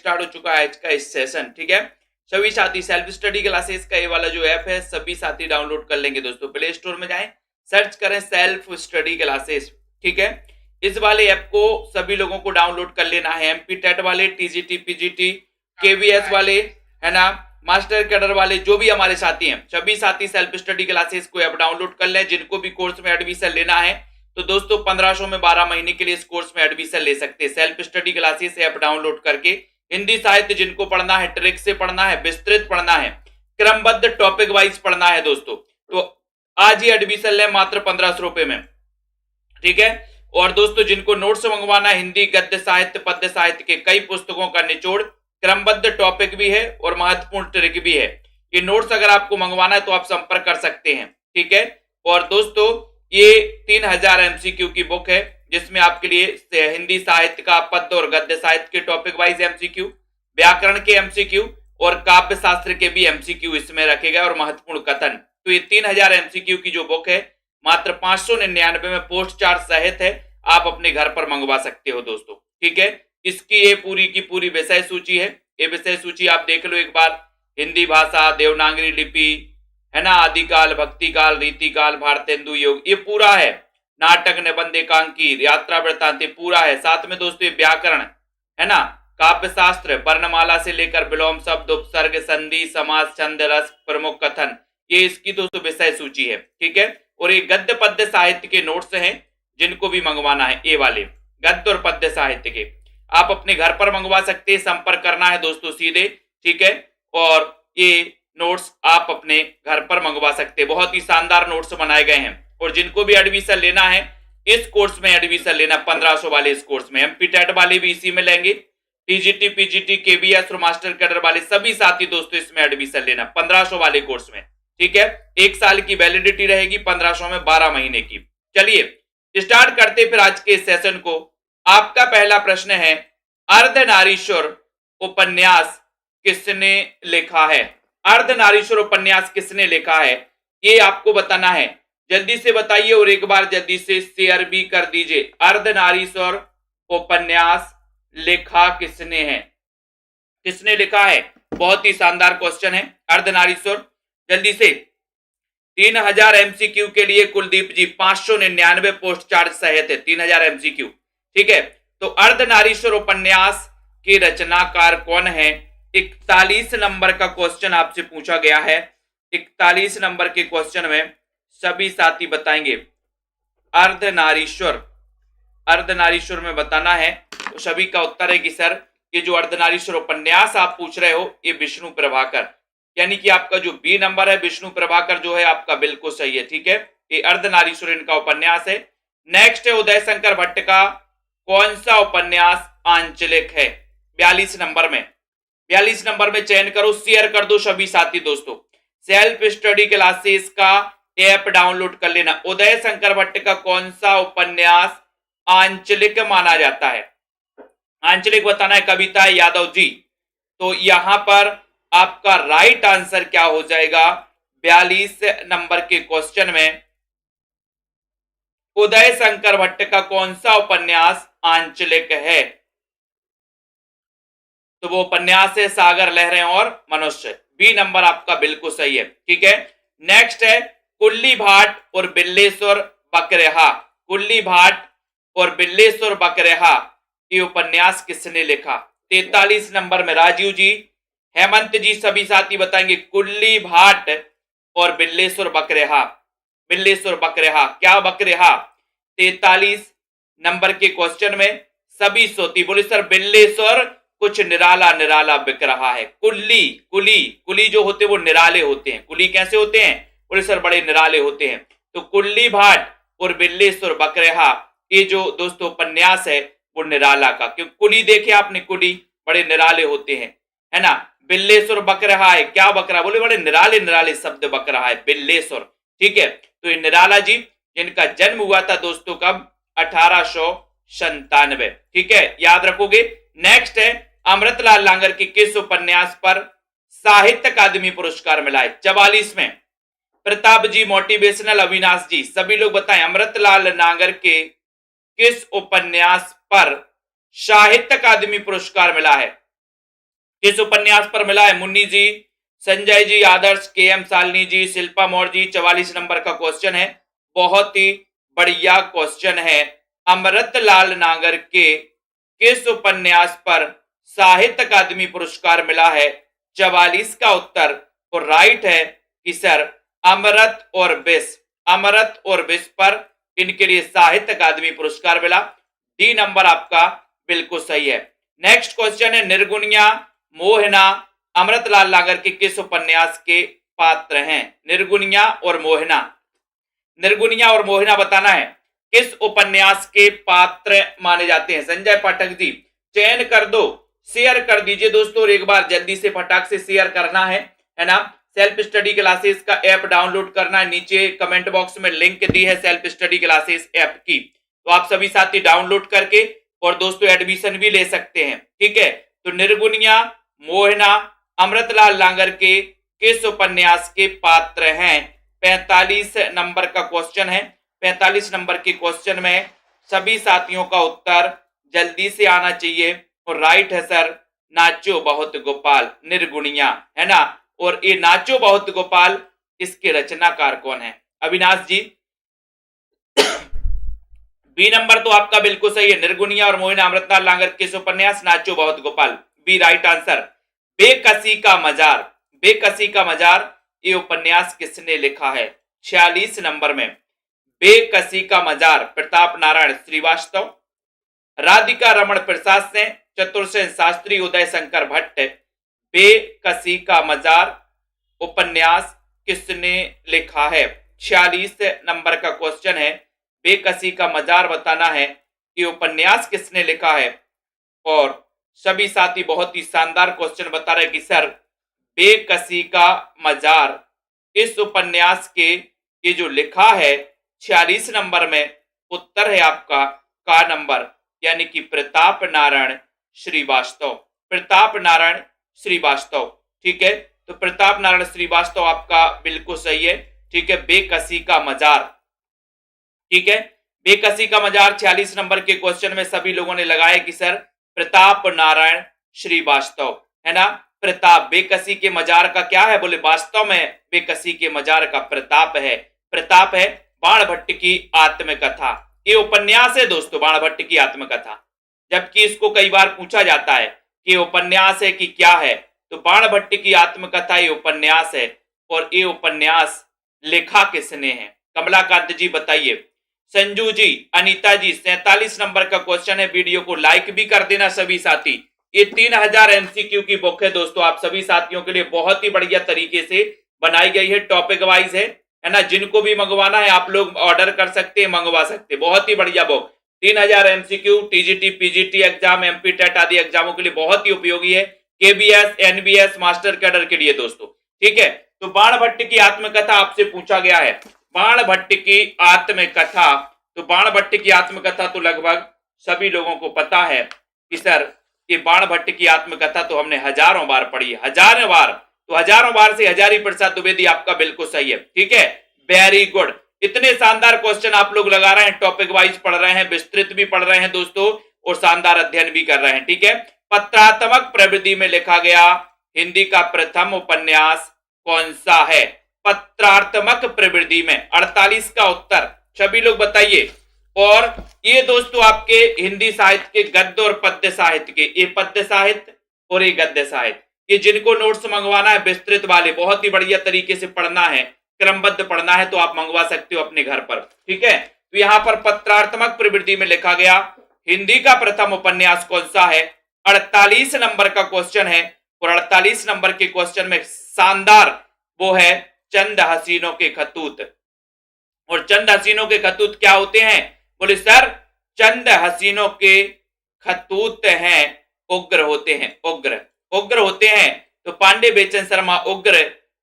Start हो चुका है आज का इस सेशन, ठीक है। सभी साथी सेल्फ स्टडी क्लासेस का ये वाला जो ऐप है सभी साथी डाउनलोड कर लेंगे दोस्तों। प्ले स्टोर में जाएं, सर्च करें सेल्फ स्टडी क्लासेस, ठीक है। इस वाले ऐप को सभी लोगों को डाउनलोड कर लेना है। एमपी टेट वाले, टीजीटी, पीजीटी, केवीएस वाले, है ना, मास्टर कैडर वाले, जो भी हमारे साथी हैं, सभी साथी सेल्फ स्टडी क्लासेस को ऐप डाउनलोड कर लें। जिनको भी कोर्स में एडमिशन लेना है तो दोस्तों 1500 में 12 महीने के लिए इस कोर्स में एडमिशन ले सकते हैं। Self study classes app download करके हिंदी साहित्य जिनको पढ़ना है, ट्रिक से पढ़ना है, विस्तृत पढ़ना है, क्रमबद्ध टॉपिक वाइज पढ़ना है दोस्तों, तो आज ही एडमिशन लें मात्र 1500 रुपए में, ठीक है। और दोस्तों जिनको नोट्स मंगवाना है, हिंदी गद्य साहित्य, पद्य साहित्य के कई पुस्तकों का निचोड़, क्रमबद्ध टॉपिक भी है और महत्वपूर्ण ट्रिक भी है। ये नोट्स अगर आपको मंगवाना है तो आप संपर्क कर सकते हैं, ठीक है। और दोस्तों ये 3000 एमसीक्यू की बुक है जिसमें आपके लिए हिंदी साहित्य का पद्य और गद्य साहित्य के टॉपिक वाइज एमसीक्यू, व्याकरण के एमसीक्यू और काव्य शास्त्र के भी एमसीक्यू इसमें रखे गए और महत्वपूर्ण कथन। तो ये 3000 एमसीक्यू की जो बुक है मात्र 599 में पोस्ट चार्ज सहित है, आप अपने घर पर मंगवा सकते हो दोस्तों, ठीक है। इसकी ये पूरी की पूरी विषय सूची है। ये विषय सूची आप देख लो एक बार। हिंदी भाषा, देवनागरी लिपि, है ना, आदिकाल, भक्तिकाल, रीतिकाल, भारतेंदु योग, ये पूरा है। नाटक, निबंध, एकांकी, यात्रा वृत्तांत पूरा है। साथ में दोस्तों ये व्याकरण, है ना, काव्य शास्त्र, वर्णमाला से लेकर विलोम शब्द, उपसर्ग, संधि, समास, छंद, रस, प्रमुख कथन, ये इसकी दोस्तों विषय सूची है, ठीक है। और ये गद्य पद्य साहित्य के नोट्स हैं जिनको भी मंगवाना है, ये वाले गद्य और पद्य साहित्य के आप अपने घर पर मंगवा सकते हैं। संपर्क करना है दोस्तों सीधे, ठीक है। और ये नोट्स आप अपने घर पर मंगवा सकते हैं। बहुत ही शानदार नोट्स बनाए गए हैं। और जिनको भी एडमिशन लेना है इस कोर्स में, एडमिशन लेना 1500 वाले इस कोर्स में, एमपी टेट वाले भी इसी में लेंगे, टीजीटी, पीजीटी, केबीएस और मास्टर कैडर वाले सभी साथी दोस्तों इसमें एडमिशन लेना 1500 वाले कोर्स में, ठीक है। 1 साल की वैलिडिटी रहेगी, 1500 में 12 महीने की। चलिए स्टार्ट करते फिर आज के सेशन को। आपका पहला प्रश्न है, अर्धनारीश्वर उपन्यास किसने लिखा है? अर्धनारीश्वर उपन्यास किसने लिखा है ये आपको बताना है। जल्दी से बताइए और एक बार जल्दी से शेयर भी कर दीजिए। अर्धनारीश्वर उपन्यास लिखा किसने है? किसने लिखा है? बहुत ही शानदार क्वेश्चन है। अर्धनारीश्वर, जल्दी से 3000 एमसीक्यू के लिए कुलदीप जी 599 पोस्ट चार्ज सहित है, 3000 एमसीक्यू, ठीक है। तो अर्धनारीश्वर उपन्यास के रचनाकार कौन है? 41 नंबर का क्वेश्चन आपसे पूछा गया है। 41 नंबर के क्वेश्चन में सभी साथी बताएंगे अर्धनारीश्वर, अर्धनारीश्वर में बताना है। तो सभी का उत्तर है कि सर ये जो अर्धनारीश्वर उपन्यास आप पूछ रहे हो ये विष्णु प्रभाकर, यानी कि आपका जो बी नंबर है विष्णु प्रभाकर जो है आपका बिल्कुल सही है, ठीक है। ये अर्धनारीश्वर इनका उपन्यास है। नेक्स्ट है उदय शंकर भट्ट का कौन सा उपन्यास आंचलिक है? 42 नंबर में, 42 नंबर में चयन करो, शेयर कर दो सभी साथी दोस्तों। सेल्फ स्टडी क्लासेस का ऐप डाउनलोड कर लेना। उदय शंकर भट्ट का कौन सा उपन्यास आंचलिक माना जाता है? आंचलिक बताना है। कविता यादव जी, तो यहां पर आपका राइट आंसर क्या हो जाएगा? 42 नंबर के क्वेश्चन में उदय शंकर भट्ट का कौन सा उपन्यास आंचलिक है? तो वो उपन्यास है सागर, लहरें और मनुष्य। बी नंबर आपका बिल्कुल सही है, ठीक है। नेक्स्ट है कुल्ली भाट और बिल्लेश्वर बकरेहा। कुल्ली भाट और बिल्लेश्वर बकरेहा ये उपन्यास किसने लिखा? 43 नंबर में राजीव जी, हेमंत जी, सभी साथी बताएंगे कुल्ली भाट और बिल्लेश्वर बकरेहा। बिल्लेश्वर बकरेहा, क्या बकरेहा? 43 नंबर के क्वेश्चन में सभी सोती बोले सर बिल्लेश्वर कुछ निराला निराला बिक रहा है। कुल्ली, कुली, कुली जो होते वो निराले होते हैं। कुली कैसे होते हैं? बोले सर बड़े निराले होते हैं। तो कुल्ली भाट और बिल्लेश्वर बकरेहा ये जो दोस्तों उपन्यास है वो निराला का, क्योंकि कुली देखे आपने, कुली बड़े निराले होते हैं, है ना। बिल्लेश्वर बक रहा है, क्या बक रहा? बोले बड़े निराले निराले शब्द बक रहा है बिल्लेश्वर, ठीक है। तो ये निराला जी जिनका जन्म हुआ था दोस्तों कब? 1897, ठीक है, याद रखोगे। नेक्स्ट है अमृतलाल नागर के किस उपन्यास पर साहित्य अकादमी पुरस्कार मिला है? 44 में। प्रताप जी, मोटिवेशनल, अविनाश जी, सभी लोग बताएं अमृतलाल नागर के किस उपन्यास पर साहित्य अकादमी पुरस्कार मिला है? किस उपन्यास पर मिला है? मुन्नी जी, संजय जी, आदर्श, के.एम. शालिनी जी, शिल्पा मौर्य जी। 44 नंबर का क्वेश्चन है, बहुत ही बढ़िया क्वेश्चन है। अमृतलाल नागर के किस उपन्यास पर साहित्य अकादमी पुरस्कार मिला है? 44 का उत्तर और राइट है कि सर अमृत और विष, अमृत और विष पर इनके लिए साहित्य अकादमी पुरस्कार मिला। डी नंबर आपका बिल्कुल सही है। नेक्स्ट क्वेश्चन है, निर्गुणिया मोहना अमृतलाल नागर के किस उपन्यास के पात्र हैं? निर्गुणिया और मोहना, निर्गुणिया और मोहना बताना है किस उपन्यास के पात्र माने जाते हैं? संजय पाठक जी चयन कर दो, शेयर कर दीजिए दोस्तों, और एक बार जल्दी से फटाक से शेयर करना है ना। सेल्फ स्टडी क्लासेस का ऐप डाउनलोड करना है, नीचे कमेंट बॉक्स में लिंक दी है सेल्फ स्टडी क्लासेस ऐप की, तो आप सभी साथी डाउनलोड करके और दोस्तों एडमिशन भी ले सकते हैं, ठीक है। तो निर्गुणिया मोहना अमृतलाल नागर के किस उपन्यास के पात्र हैं? 45 नंबर का क्वेश्चन है। 45 नंबर के क्वेश्चन में सभी साथियों का उत्तर जल्दी से आना चाहिए, और राइट है सर नाचो बहुत गोपाल, निर्गुणिया, है ना। और ये नाचो बहुत गोपाल, इसके रचनाकार कौन है? अविनाश जी। बी नंबर तो आपका बिल्कुल सही है, निर्गुणिया और मोहना अमृतलाल नागर किस उपन्यास? नाचो बहुत गोपाल, बी राइट आंसर। बेकसी का मजार, बेकसी का मजार ये उपन्यास किसने लिखा है? 46 नंबर में। बेकसी का मजार प्रताप नारायण श्रीवास्तव, राधिका रमण प्रसाद से, चतुर्सेन शास्त्री, उदय शंकर भट्ट। बेकसी का मजार उपन्यास किसने लिखा है? 46 नंबर का क्वेश्चन है, बेकसी का मजार बताना है कि उपन्यास किसने लिखा है। और सभी साथी बहुत ही शानदार क्वेश्चन बता रहे कि सर बेकसी का मजार इस उपन्यास के ये जो लिखा है 46 नंबर में, उत्तर है आपका का नंबर, यानी कि प्रताप नारायण श्रीवास्तव, प्रताप नारायण श्रीवास्तव, ठीक है। तो प्रताप नारायण श्रीवास्तव आपका बिल्कुल सही है, ठीक है। बेकसी का मजार, ठीक है, बेकसी का मजार 46 नंबर के क्वेश्चन में सभी लोगों ने लगाया कि सर प्रताप नारायण श्रीवास्तव, है ना। प्रताप, बेकसी के मजार का क्या है? बोले वास्तव में बेकसी के मजार का प्रताप है, प्रताप है बाणभट्ट की आत्मकथा, ये उपन्यास है दोस्तों, बाणभट्ट की आत्मकथा। जबकि इसको कई बार पूछा जाता है कि उपन्यास है कि क्या है, तो बाणभट्ट की आत्मकथा ये उपन्यास है, और ये उपन्यास लिखा किसने है? कमलाकांत जी बताइए। संजू जी, अनीता जी, 47 नंबर का क्वेश्चन है, वीडियो को लाइक भी कर देना सभी साथी। ये 3000 एमसीक्यू की बुक है दोस्तों, आप सभी साथियों के लिए बहुत ही बढ़िया तरीके से बनाई गई है, टॉपिक वाइज है ना। जिनको भी मंगवाना है आप लोग ऑर्डर कर सकते हैं, मंगवा सकते हैं, बहुत ही बढ़िया book. 3000 MCQ TGT, PGT exam, MP TET आदि एग्जामों के लिए बहुत ही उपयोगी है, केबीएस, एनबीएस, मास्टर कैडर के लिए दोस्तों, ठीक है। तो बाणभट्ट की आत्मकथा आपसे पूछा गया है, बाणभट्ट की आत्मकथा, तो बाणभट्ट की आत्मकथा तो लगभग सभी लोगों को पता है कि सर ये बाणभट्ट की आत्मकथा तो हमने हजारों बार पढ़ी है, हजारों बार, तो हजारों बार से हजारी प्रसाद द्विवेदी आपका बिल्कुल सही है, ठीक है। वेरी गुड, इतने शानदार क्वेश्चन आप लोग लगा रहे हैं, टॉपिक वाइज पढ़ रहे हैं, विस्तृत भी पढ़ रहे हैं दोस्तों, और शानदार अध्ययन भी कर रहे हैं, ठीक है। पत्रात्मक प्रवृत्ति में लिखा गया हिंदी का प्रथम उपन्यास कौन सा है? पत्रात्मक प्रवृत्ति में 48 का उत्तर, सभी लोग बताइए। और ये दोस्तों आपके हिंदी साहित्य के गद्य और पद्य साहित्य के, ये पद्य साहित्य और ये गद्य साहित्य, ये जिनको नोट्स मंगवाना है विस्तृत वाले, बहुत ही बढ़िया तरीके से पढ़ना है, क्रमबद्ध पढ़ना है, तो आप मंगवा सकते हो अपने घर पर, ठीक है। तो यहां पर पत्रात्मक प्रवृत्ति में लिखा गया हिंदी का प्रथम उपन्यास कौन सा है? 48 नंबर का क्वेश्चन है, और 48 नंबर के क्वेश्चन में शानदार वो है चंद हसीनों के खतूत। और चंद हसीनों के खतूत क्या होते हैं? बोले सर चंद हसीनों के खतूत हैं उग्र होते हैं, उग्र, उग्र होते हैं। तो पांडे बेचन शर्मा उग्र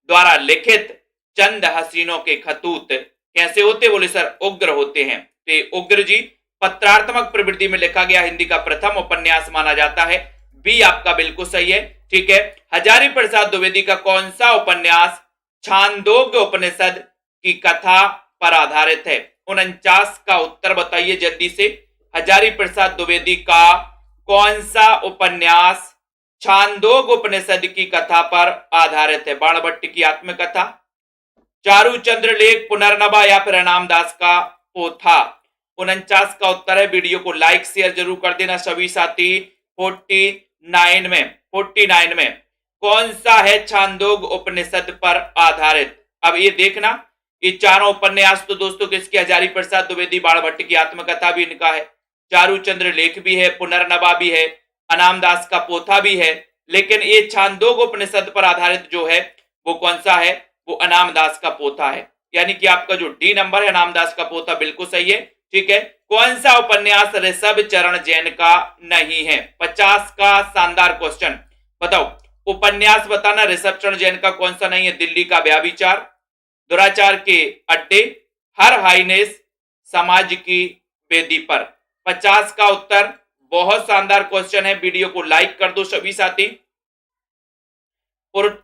द्वारा लिखित चंद हसीनों के खतूत कैसे होते? बोले सर उग्र होते हैं। तो उग्र जी पत्रात्मक प्रवृत्ति में लिखा गया हिंदी का प्रथम उपन्यास माना जाता है, बी आपका बिल्कुल सही है, ठीक है। हजारी प्रसाद द्विवेदी का कौन सा उपन्यास छांदोग्य उपनिषद की कथा पर आधारित है? 49 का उत्तर बताइए जल्दी से। हजारी प्रसाद द्विवेदी का कौन सा उपन्यास छांदोग उपनिषद की कथा पर आधारित है? बाणभट्ट की आत्मकथा, चारुचंद्र लेख, पुनर्नवा या फिर रामदास का पोथा? 49 का उत्तर है। वीडियो को लाइक शेयर जरूर कर देना सभी साथी। 49 में कौन सा है छांदोग उपनिषद पर आधारित? अब ये देखना, ये चारों उपन्यास तो दोस्तों किसके? हजारी प्रसाद द्विवेदी बाणभट्ट की आत्मकथा भी इनका है, चारुचंद्र लेख भी है, पुनर्नवा भी है, अनामदास का पोथा भी है। लेकिन ये छांदोग उपनिषद पर आधारित जो है वो कौन सा है? वो अनामदास का पोथा है। यानी कि आपका जो डी नंबर है अनामदास का पोथा बिल्कुल सही है। ठीक है। कौन सा उपन्यास ऋषभ चरण जैन का नहीं है? 50 का शानदार क्वेश्चन। बताओ उपन्यास बताना, ऋषभ चरण जैन का कौन सा नहीं है? दिल्ली का व्याभिचार, दुराचार के अड्डे, हर हाइनेस, समाज की वेदी पर। 50 का उत्तर। बहुत शानदार क्वेश्चन है। वीडियो को लाइक कर दो सभी साथी। और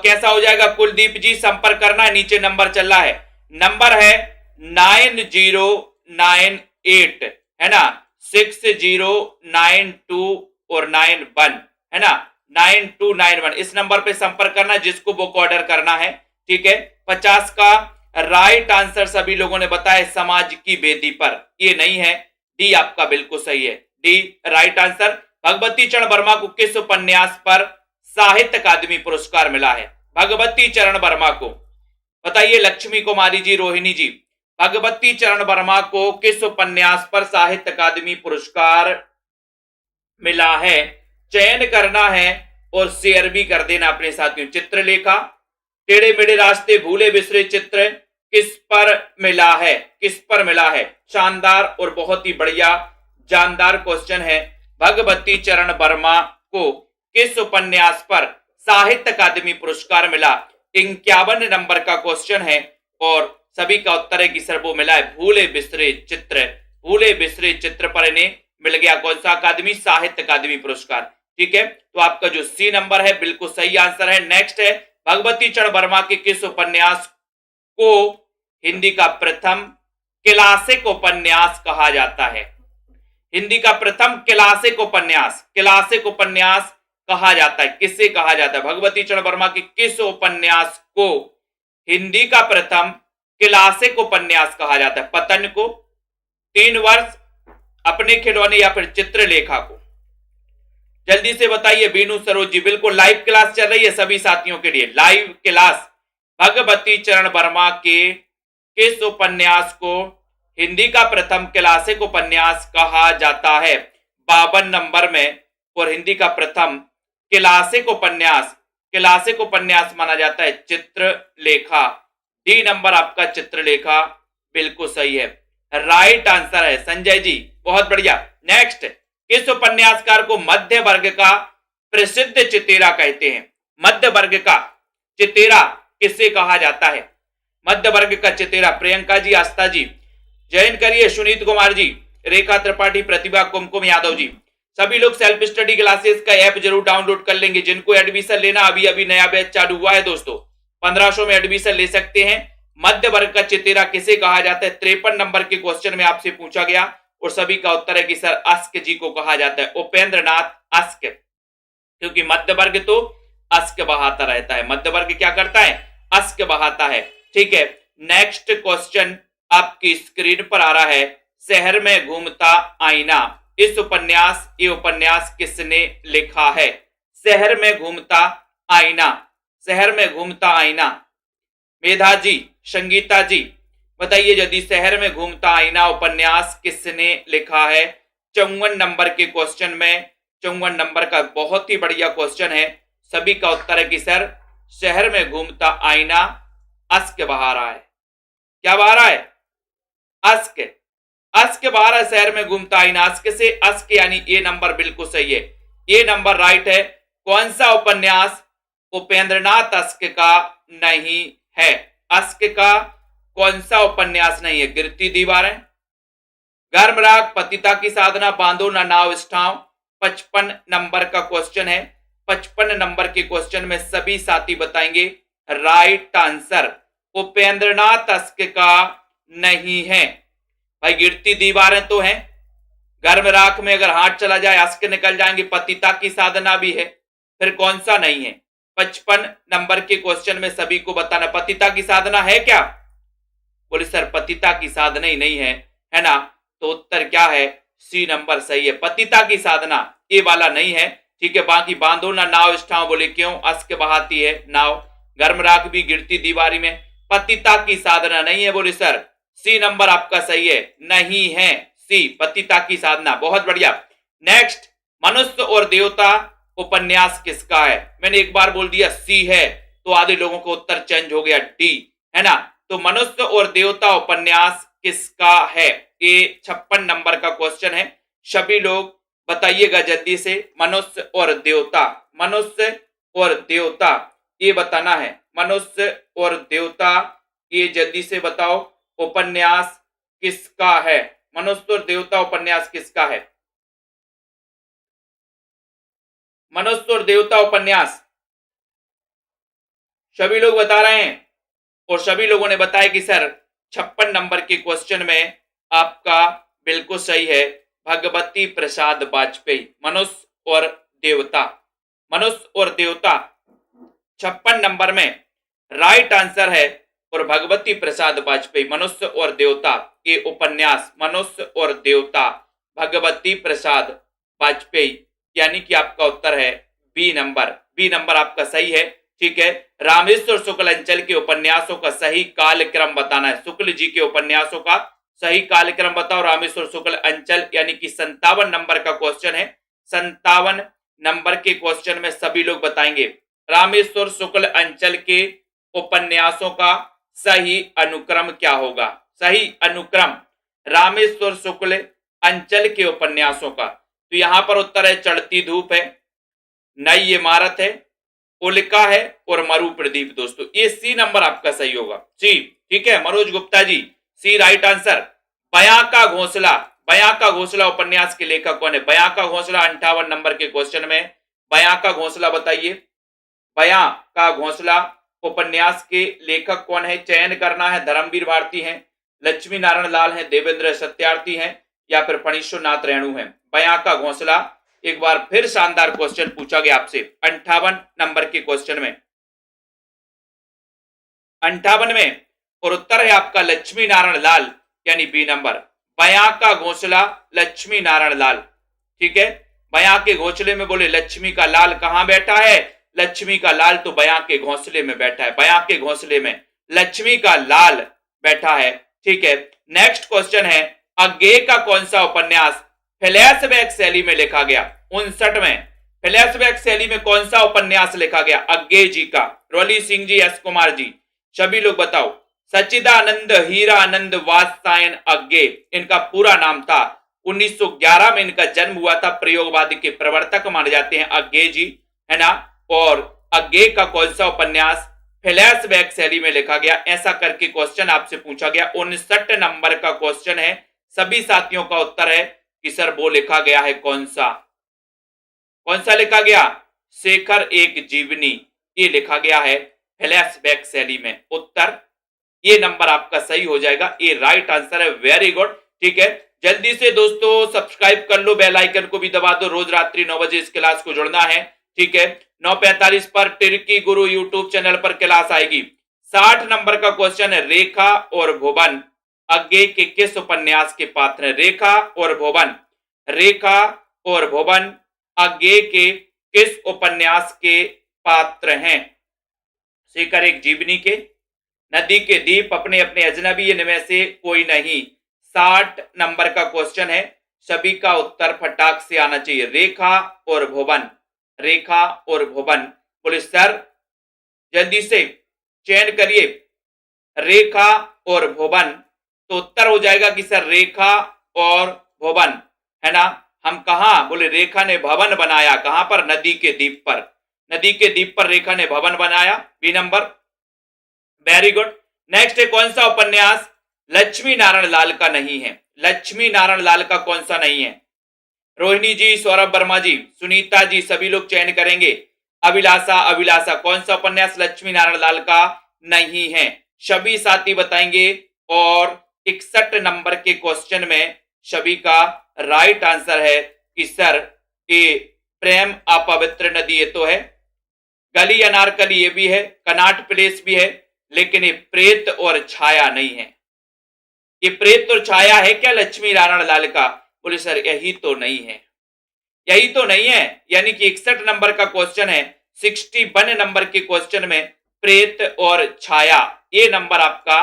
कैसा हो जाएगा? कुलदीप जी संपर्क करना है, नीचे नंबर चल रहा है, नंबर है 9098, है ना, 6092 और 91, है ना, 9291। इस नंबर पे संपर्क करना जिसको बुक ऑर्डर करना है। ठीक है। 50 का राइट आंसर सभी लोगों ने बताया समाज की वेदी पर। ये नहीं है, डी आपका बिल्कुल सही है। D right answer. भगवती चरण वर्मा को किस उपन्यास पर साहित्य अकादमी पुरस्कार मिला है? भगवती चरण वर्मा को बताइए। लक्ष्मी कुमारी जी, रोहिणी जी, भगवती चरण वर्मा को किस उपन्यास पर साहित्य अकादमी पुरस्कार मिला है? चयन करना है और शेयर भी कर देना अपने साथियों। चित्रलेखा, टेढ़े मेढ़े रास्ते, भूले बिसरे चित्र किस पर मिला है? किस पर मिला है? शानदार और बहुत ही बढ़िया जानदार क्वेश्चन है। भगवती चरण वर्मा को किस उपन्यास पर साहित्य अकादमी पुरस्कार मिला? 51 नंबर का क्वेश्चन है और सभी का उत्तर है कि सर वो मिला है भूले बिसरे चित्र। भूले बिसरे चित्र पर इन्हें मिल गया कौन सा अकादमी? साहित्य अकादमी पुरस्कार। ठीक है। तो आपका जो सी नंबर है बिल्कुल सही आंसर है। नेक्स्ट है, भगवती चरण वर्मा के किस उपन्यास को हिंदी का प्रथम क्लासिक उपन्यास कहा जाता है? हिंदी का प्रथम क्लासिक उपन्यास कहा जाता है? किससे कहा जाता है? भगवती चरण वर्मा के किस उपन्यास को हिंदी का प्रथम क्लासिक उपन्यास कहा जाता है? पतन को, 3 वर्ष, अपने खिलौने या फिर चित्रलेखा को? जल्दी से बताइए। बीनू सरोज जी, बिल्कुल लाइव क्लास चल रही है सभी साथियों के लिए, लाइव क्लास। भगवती चरण वर्मा के किस उपन्यास को हिंदी का प्रथम क्लासिक उपन्यास कहा जाता है? 52 नंबर में। और हिंदी का प्रथम क्लासिक उपन्यास माना जाता है चित्रलेखा। डी नंबर आपका चित्रलेखा बिल्कुल सही है, राइट आंसर है संजय जी, बहुत बढ़िया। नेक्स्ट, किस उपन्यासकार को मध्य वर्ग का प्रसिद्ध चितेरा कहते हैं? मध्य वर्ग का चितेरा किसे कहा जाता है? मध्य वर्ग का चितेरा। प्रियंका जी, आस्था जी, जॉइन करिए। सुनीत कुमार जी, रेखा त्रिपाठी, प्रतिभा, कुमकुम यादव जी, सभी लोग सेल्फ स्टडी क्लासेस का ऐप जरूर डाउनलोड कर लेंगे। जिनको एडमिशन लेना, अभी नया बैच चालू हुआ है दोस्तों, 1500 में एडमिशन ले सकते हैं। मध्य वर्ग का चितेरा किसे कहा जाता है? 53 नंबर के क्वेश्चन में आपसे पूछा गया और सभी का उत्तर है कि सर अस्क जी को कहा जाता है, उपेंद्र नाथ अस्क। क्योंकि मध्य वर्ग तो अस्क बहाता रहता है, मध्य वर्ग क्या करता है? अस्क बहाता है। ठीक है। नेक्स्ट क्वेश्चन आपकी स्क्रीन पर आ रहा है, शहर में घूमता आईना। ये उपन्यास किसने लिखा है? शहर में घूमता आईना। मेधा जी, संगीता जी, बताइए यदि शहर में घूमता आईना उपन्यास किसने लिखा है? 54 नंबर के क्वेश्चन में, 54 नंबर का बहुत ही बढ़िया क्वेश्चन है। सभी का उत्तर है कि सर शहर में घूमता आईना अस्क बहा रहा है। क्या बहा रहा है? अस्क बहा रहा है शहर में घूमता आईना। अस्क से अस्क, यानी ए नंबर बिल्कुल सही है, ए नंबर राइट है। कौन सा उपन्यास उपेंद्रनाथ अस्क का नहीं है? अस्क का कौन सा उपन्यास नहीं है? गिरती दीवारें, गर्मराग, पतिता की साधना, बांधो ना नाव स्टाव। 55 नंबर का क्वेश्चन है। 55 नंबर के क्वेश्चन में सभी साथी बताएंगे राइट आंसर उपेंद्रनाथ अस्क का नहीं है। भाई गिरती दीवारें तो हैं, गर्म राख में अगर हाथ चला जाए अस्क निकल जाएंगे, पतिता की साधना भी है, फिर कौन सा नहीं है? 55 नंबर के क्वेश्चन में सभी को बताना पतिता की साधना है क्या? बोले सर पतिता की साधना ही नहीं है ना? तो उत्तर क्या है? सी नंबर सही है, पतिता की साधना ये वाला नहीं है। ठीक है, बाकी बांधो ना नाव इष्ठाओ, बोले क्यों? अस्क बहाती है नाव, गर्म राख भी गिरती दीवारी में, पतिता की साधना नहीं है। बोले सर सी नंबर आपका सही है, नहीं है सी, पतिता की साधना। बहुत बढ़िया। नेक्स्ट, मनुष्य और देवता उपन्यास किसका है? मैंने एक बार बोल दिया सी है तो आधे लोगों को उत्तर चेंज हो गया डी, है ना? तो मनुष्य और देवता उपन्यास किसका है? ये 56 नंबर का क्वेश्चन है। सभी लोग बताइएगा जल्दी से, मनुष्य और देवता, मनुष्य और देवता ये बताना है, मनुष्य और देवता ये जल्दी से बताओ उपन्यास किसका है? मनुष्य और देवता उपन्यास किसका है? मनुष्य और देवता उपन्यास सभी लोग बता रहे हैं और सभी लोगों ने बताया कि सर 56 नंबर के क्वेश्चन में आपका बिल्कुल सही है, भगवती प्रसाद वाजपेयी, मनुष्य और देवता, मनुष्य और देवता 56 नंबर में राइट आंसर है। और भगवती प्रसाद वाजपेयी, मनुष्य और देवता के उपन्यास, मनुष्य और देवता, भगवती प्रसाद वाजपेयी, यानी कि आपका उत्तर है बी नंबर, बी नंबर आपका सही है। ठीक है, रामेश्वर शुक्ल अंचल के उपन्यासों का सही कालक्रम बताना है, शुक्ल जी के उपन्यासों का सही कालक्रम बताओ। रामेश्वर शुक्ल अंचल यानी कि 57 नंबर का क्वेश्चन है, 57 नंबर के क्वेश्चन में सभी लोग बताएंगे रामेश्वर शुक्ल अंचल के उपन्यासों का सही अनुक्रम क्या होगा? सही अनुक्रम रामेश्वर शुक्ल अंचल के उपन्यासों का, तो यहां पर उत्तर है चढ़ती धूप है, नई इमारत है, उल्का है और मरु प्रदीप। दोस्तों ये सी नंबर आपका सही होगा, सी। ठीक है, मनोज गुप्ता जी, सी राइट आंसर। बयां का घोंसला, बयां का घोंसला उपन्यास के लेखक कौन है? बयां का घोंसला 58 नंबर के क्वेश्चन में बयां का घोंसला बताइए, बयां का घोंसला उपन्यास के लेखक कौन है? चयन करना है, धर्मवीर भारती हैं, लक्ष्मी नारायण लाल हैं, देवेंद्र सत्यार्थी हैं या फिर फणीश्वर नाथ रेणु हैं। बयां का घोंसला एक बार फिर शानदार क्वेश्चन पूछा गया आपसे 58 नंबर के क्वेश्चन में, 58 में, और उत्तर है आपका लक्ष्मी नारायण लाल यानी बी नंबर, बयां का घोंसला लक्ष्मी नारायण लाल। ठीक है, बयां के घोंसले में बोले लक्ष्मी का लाल कहां बैठा है? लक्ष्मी का लाल तो बयां के घोंसले में बैठा है, बयां के घोंसले में लक्ष्मी का लाल बैठा है। ठीक है, नेक्स्ट क्वेश्चन है, अज्ञेय का कौन सा उपन्यास फ्लैशबैक शैली में लिखा गया? 59 में फ्लैशबैक शैली में कौन सा उपन्यास लिखा गया? अज्ञेय जी का, रोली सिंह जी, एस कुमार जी, सभी लोग बताओ। सच्चिदानंद हीरानंद वात्सायन अज्ञेय इनका पूरा नाम था। 1911 में इनका जन्म हुआ था, प्रयोगवाद के प्रवर्तक माने जाते हैं अज्ञेय जी, है ना? और अज्ञेय का कौन सा उपन्यास फ्लैशबैक शैली में लिखा गया? ऐसा करके क्वेश्चन आपसे पूछा गया, 59 नंबर का क्वेश्चन है। सभी साथियों का उत्तर है कि सर वो लिखा गया है कौन सा, कौन सा लिखा गया? शेखर एक जीवनी, ये लिखा गया है फ्लैशबैक शैली में। उत्तर ये नंबर आपका सही हो जाएगा, ये राइट आंसर है। Very good. ठीक है, जल्दी से दोस्तों सब्सक्राइब कर लो, बेल आइकन को भी दबा दो, रोज रात्रि 9 बजे इस क्लास को जुड़ना है। ठीक है, 9:45 पर टिर्की गुरु यूट्यूब चैनल पर क्लास आएगी। 60 नंबर का क्वेश्चन है, रेखा और भुवन अज्ञेय के किस उपन्यास के पात्र हैं? रेखा और भुवन, रेखा और भुवन अज्ञेय के किस उपन्यास के पात्र हैं? शेखर एक जीवनी के, नदी के दीप, अपने अपने अजनबी, इनमें से कोई नहीं। 60 नंबर का क्वेश्चन है, सभी का उत्तर फटाक से आना चाहिए। रेखा और भुवन, रेखा और भुवन, बोले सर जल्दी से चयन करिए रेखा और भुवन, तो उत्तर हो जाएगा कि सर रेखा और भुवन, है ना? हम कहा? बोले रेखा ने भवन बनाया, कहां पर? नदी के द्वीप पर, नदी के द्वीप पर रेखा ने भवन बनाया, B number. Very good. Next है, कौन सा उपन्यास लक्ष्मी नारायण लाल का नहीं है? लक्ष्मी नारायण लाल का कौन सा नहीं है? रोहिणी जी, सौरभ वर्मा जी, सुनीता जी, सभी लोग चयन करेंगे। अभिलाषा, अभिलाषा कौन सा उपन्यास लक्ष्मी नारायण लाल का नहीं है? सभी साथी बताएंगे। और 61 नंबर के क्वेश्चन में सभी का राइट आंसर है कि सर ये प्रेम अपवित्र नदी, ये तो है कली अनारकली ये भी है, कनाट प्लेस भी है, लेकिन ये प्रेत और छाया नहीं है। ये प्रेत और छाया है क्या लक्ष्मी नारायण लाल का? बोले सर यही तो नहीं है, यही तो नहीं है। यानी कि 61 नंबर का क्वेश्चन है, 61 नंबर के क्वेश्चन में प्रेत और छाया ये नंबर आपका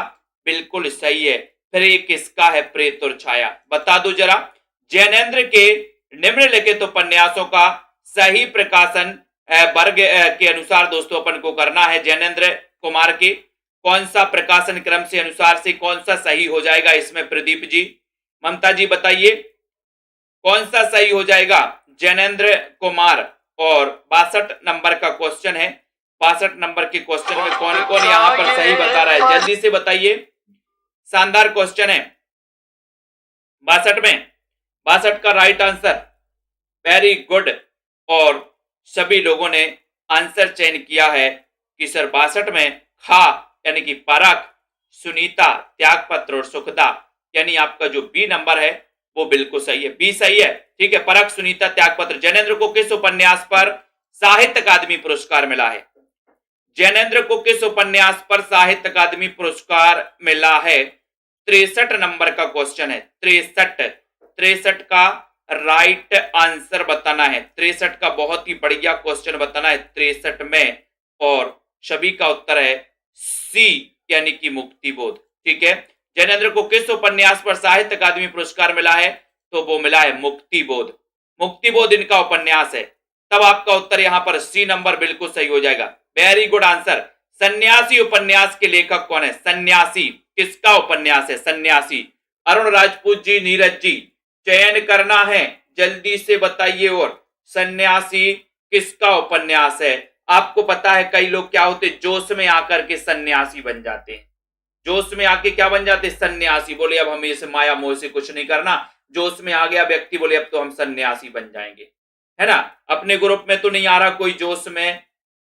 बिल्कुल सही है। फिर ये किसका है प्रेत और छाया, बता दो जरा। जैनेन्द्र के निम्नलिखित उपन्यासों का सही प्रकाशन वर्ग के अनुसार दोस्तों अपन को करना है। जैनेन्द्र कुमार के कौन सा प्रकाशन क्रम से अनुसार से कौन सा सही हो जाएगा इसमें? प्रदीप जी, ममता जी बताइए कौन सा सही हो जाएगा? जैनेन्द्र कुमार और 62 नंबर का क्वेश्चन है। 62 नंबर के क्वेश्चन में कौन कौन यहां पर सही बता रहा है, जल्दी से बताइए। शानदार क्वेश्चन है 62 में। 62 का राइट आंसर, वेरी गुड। और सभी लोगों ने आंसर चयन किया है कि सर 62 में खा यानी कि परख, सुनीता, त्यागपत्र और सुखदा, यानी आपका जो बी नंबर है वो बिल्कुल सही है, बी सही है। ठीक है, परख, सुनीता, त्यागपत्र। जैनेन्द्र को किस उपन्यास पर साहित्य अकादमी पुरस्कार मिला है? जैनेन्द्र को किस उपन्यास पर साहित्य अकादमी पुरस्कार मिला है? 63 नंबर का क्वेश्चन है, 63 का राइट आंसर बताना है। 63 का बहुत ही बढ़िया क्वेश्चन बताना है 63 में, और सभी का उत्तर है सी यानी कि मुक्ति बोध। ठीक है, जैनेन्द्र को किस उपन्यास पर साहित्य अकादमी पुरस्कार मिला है? तो वो मिला है मुक्ति बोध। मुक्ति बोध इनका उपन्यास है, तब आपका उत्तर यहां पर सी नंबर बिल्कुल सही हो जाएगा। Very good answer. सन्यासी उपन्यास के लेखक कौन है? सन्यासी किसका उपन्यास है? सन्यासी। अरुण राजपूत जी, नीरज जी, चयन करना है, जल्दी से बताइए। और सन्यासी किसका उपन्यास है? आपको पता है कई लोग क्या होते, जोश में आकर के सन्यासी बन जाते हैं। जोश में आके क्या बन जाते? सन्यासी। बोले अब हमें इस माया मोह से कुछ नहीं करना, जोश में आ गया व्यक्ति, बोले अब तो हम सन्यासी बन जाएंगे, है ना। अपने ग्रुप में तो नहीं आ रहा कोई जोश में,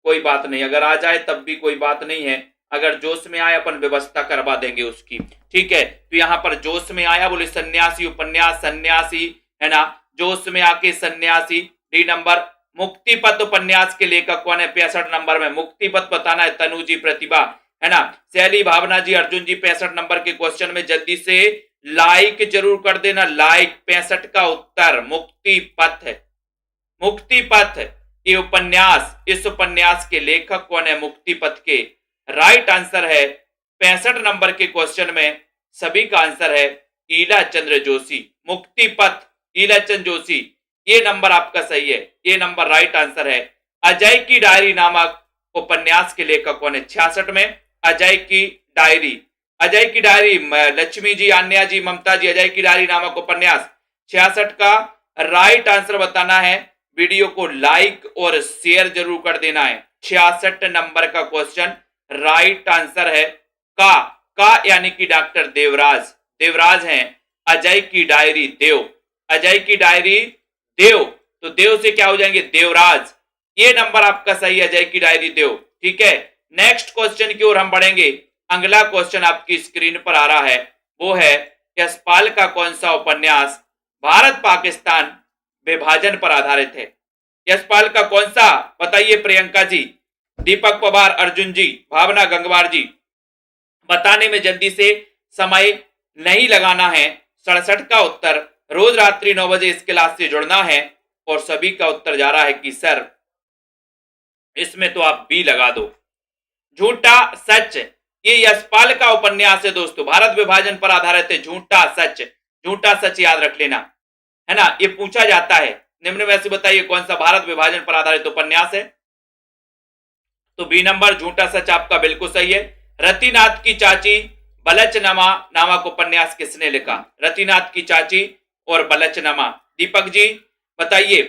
कोई बात नहीं, अगर आ जाए तब भी कोई बात नहीं है, अगर जोश में आए अपन व्यवस्था करवा देंगे उसकी। ठीक है, तो यहां पर जोश में आया, बोले सन्यासी उपन्यास, सन्यासी, है ना, जोश में आके सन्यासी। D number. मुक्तिपथ उपन्यास के लेखक कौन है? 65 नंबर में मुक्तिपथ बताना है, तनु जी, प्रतिभा, है ना, शैली, भावना जी, अर्जुन जी। 65 नंबर के क्वेश्चन में जल्दी से लाइक जरूर कर देना, लाइक। 65 का उत्तर मुक्तिपथ है। मुक्तिपथ ये उपन्यास, इस उपन्यास के लेखक कौन है? मुक्तिपथ के राइट आंसर है 65 नंबर के क्वेश्चन में सभी का आंसर है ईला चंद्र जोशी। मुक्तिपथ, ईला चंद्र जोशी, ये नंबर आपका सही है, ये नंबर राइट आंसर है। अजय की डायरी नामक उपन्यास के लेखक कौन है? 66 में अजय की डायरी। अजय की डायरी, लक्ष्मी जी, आन्या जी, ममता जी, अजय की डायरी नामक उपन्यास। 66 का राइट आंसर बताना है, वीडियो को लाइक और शेयर जरूर कर देना है। 66 नंबर का क्वेश्चन राइट आंसर है का यानी कि डॉक्टर देवराज। देवराज हैं अजय की डायरी, देव, अजय की डायरी देव, तो देव से क्या हो जाएंगे? देवराज। ये नंबर आपका सही है, अजय की डायरी देव। ठीक है, नेक्स्ट क्वेश्चन की ओर हम बढ़ेंगे। अगला क्वेश्चन आपकी स्क्रीन पर आ रहा है, वो है यशपाल का कौन सा उपन्यास भारत पाकिस्तान विभाजन पर आधारित है? यशपाल का कौन सा, बताइए प्रियंका जी, दीपक पवार, अर्जुन जी, भावना गंगवार जी। बताने में जल्दी से समय नहीं लगाना है। 67 का उत्तर रोज रात्रि 9 बजे इस क्लास से जुड़ना है, और सभी का उत्तर जा रहा है कि सर इसमें तो आप बी लगा दो। झूठा सच, ये यशपाल का उपन्यास है दोस्तों, भारत विभाजन पर आधारित है। झूठा सच, झूठा सच याद रख लेना, है ना, ये पूछा जाता है। निम्न में से बताइए कौन सा भारत विभाजन पर आधारित उपन्यास है? तो बी नंबर झूठा सच आपका बिल्कुल सही है। रतिनाथ की चाची बलचनमा नामक उपन्यास किसने लिखा? रतिनाथ की चाची और बलचनमा। दीपक जी बताइए।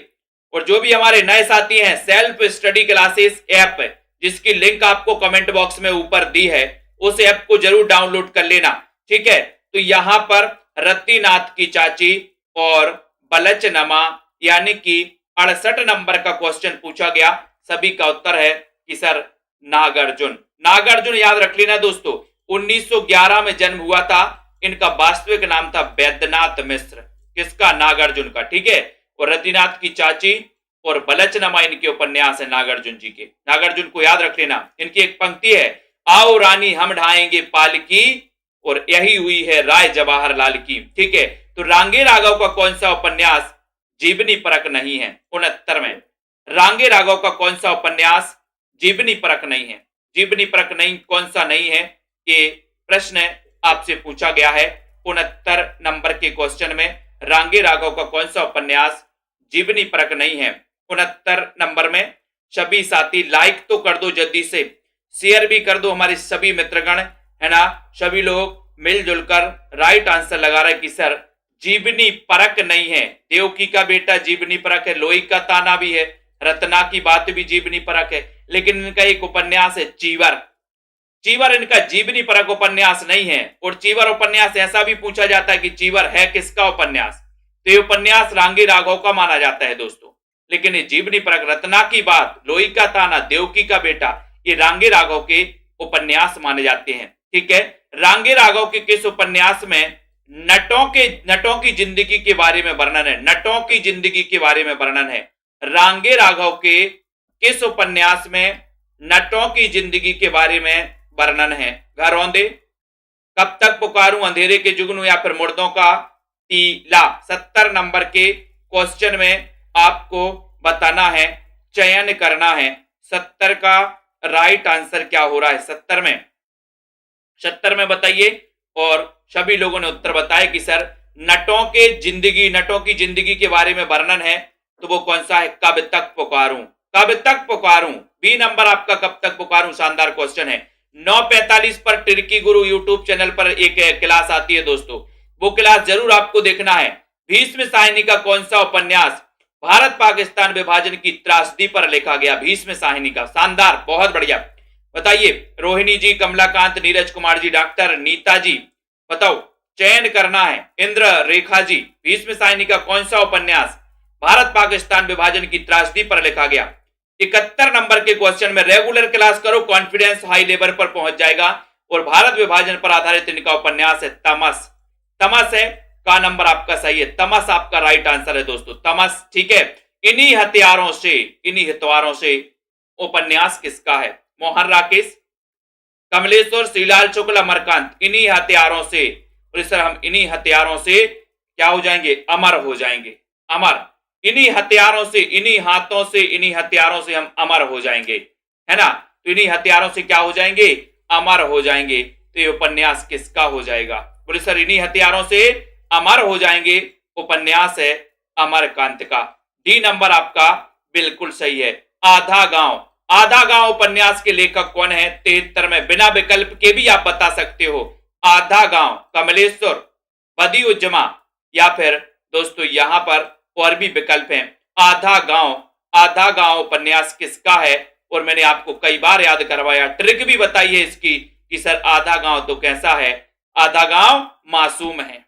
और जो भी हमारे नए साथी हैं, सेल्फ स्टडी क्लासेस ऐप, जिसकी लिंक आपको कमेंट बॉक्स में ऊपर दी है, उस ऐप को जरूर डाउनलोड कर लेना। ठीक है, तो यहां पर रतिनाथ की चाची और बलचनमा यानी कि 68 नंबर का क्वेश्चन पूछा गया, सभी का उत्तर है कि सर नागार्जुन। नागार्जुन याद रख लेना दोस्तों, 1911 में जन्म हुआ था, इनका वास्तविक नाम था बैद्यनाथ मिश्र। किसका? नागार्जुन का। ठीक है, और रतिनाथ की चाची और बलचनमा इनके उपन्यास है नागार्जुन जी के। नागार्जुन को याद रख लेना। इनकी एक पंक्ति है, आओ रानी हम ढाएंगे पालकी और यही हुई है राय जवाहर लाल की। ठीक है, तो रांगे राघव का कौन सा उपन्यास जीवनी परक नहीं है? 69 में रांगे राघव का कौन सा उपन्यास जीवनी परक नहीं है? जीवनी परक नहीं कौन सा नहीं है, ये प्रश्न आपसे पूछा गया है 69 नंबर के क्वेश्चन में। रांगे राघव का कौन सा उपन्यास जीवनी परक नहीं है? 69 नंबर में। सभी साथी लाइक तो कर दो जल्दी से, शेयर भी कर दो हमारे सभी मित्रगण, है ना। सभी लोग मिलजुल कर राइट आंसर लगा रहे कि सर जीवनी परक नहीं है। देवकी का बेटा जीवनी परक है, लोई का ताना भी है, रत्ना की बात भी जीवनी परक है, लेकिन इनका एक उपन्यास है चीवर। चीवर इनका जीवनी परक उपन्यास नहीं है। और चीवर उपन्यास ऐसा भी पूछा जाता है कि चीवर है किसका उपन्यास, तो ये उपन्यास रांगे राघव का माना जाता है दोस्तों। लेकिन ये जीवनी परक, रत्ना की बात, लोई का ताना, देवकी का बेटा, ये रांगे राघव के उपन्यास माने जाते हैं। ठीक है, रांगे राघव के किस उपन्यास में नटों की जिंदगी के बारे में वर्णन है? नटों की जिंदगी के बारे में वर्णन है। रांगे राघव के किस उपन्यास में नटों की जिंदगी के बारे में वर्णन है? घरौंदे, कब तक पुकारूं, अंधेरे के जुगनू, या फिर मुर्दों का तीला। 70 नंबर के क्वेश्चन में आपको बताना है, चयन करना है 70 का राइट आंसर क्या हो रहा है। 70 में बताइए। और सभी लोगों ने उत्तर बताया कि सर नटों की जिंदगी के बारे में वर्णन है, तो वो कौन सा है? कब तक पुकारूं, कब तक पुकारूं। बी नंबर आपका कब तक पुकारूं, शानदार क्वेश्चन है। 9:45 पर टिर्की गुरु यूट्यूब चैनल पर एक क्लास आती है दोस्तों, वो क्लास जरूर आपको देखना है। भीष्म साहिनी का कौन सा उपन्यास भारत पाकिस्तान विभाजन की त्रासदी पर लिखा गया? भीष्म साहिनी का, शानदार, बहुत बढ़िया। बताइए, रोहिणी जी, कमलाकांत, नीरज कुमार जी, डॉक्टर नीता जी, बताओ, चयन करना है। इंद्र रेखा जी, भीष्म साहिनी का कौन सा उपन्यास भारत पाकिस्तान विभाजन की त्रासदी पर लिखा गया? 71 नंबर के क्वेश्चन में रेगुलर क्लास करो, कॉन्फिडेंस हाई लेवल पर पहुंच जाएगा। और भारत विभाजन पर आधारित इनका उपन्यास है तमस। तमस है का नंबर आपका सही है, तमस आपका राइट आंसर है दोस्तों, तमस। ठीक है, इन्हीं हथियारों से उपन्यास किसका है? मोहन राकेश, कमलेश्वर, श्रीलाल शुक्ल, अमरकांत, इन्हीं हथियारों से। और सर हम इन्हीं हथियारों से क्या हो जाएंगे? अमर हो जाएंगे, अमर। इन्हीं हथियारों से, इन्हीं हाथों से, इन्हीं हथियारों से हम अमर हो जाएंगे, है ना। तो इन्हीं हथियारों से क्या हो जाएंगे? अमर हो जाएंगे। तो ये उपन्यास किसका हो जाएगा? बोले सर इन्हीं हथियारों से अमर हो जाएंगे, उपन्यास है अमरकांत का। डी नंबर आपका बिल्कुल सही है। आधा गांव उपन्यास के लेखक कौन है? 73 में, बिना विकल्प के भी आप बता सकते हो। आधा गांव, कमलेश्वर, बदिउज्जमा, या फिर दोस्तों यहां पर और भी विकल्प हैं। आधा गांव उपन्यास किसका है? और मैंने आपको कई बार याद करवाया, ट्रिक भी बताई है इसकी कि सर आधा गांव तो कैसा है? आधा गांव मासूम है,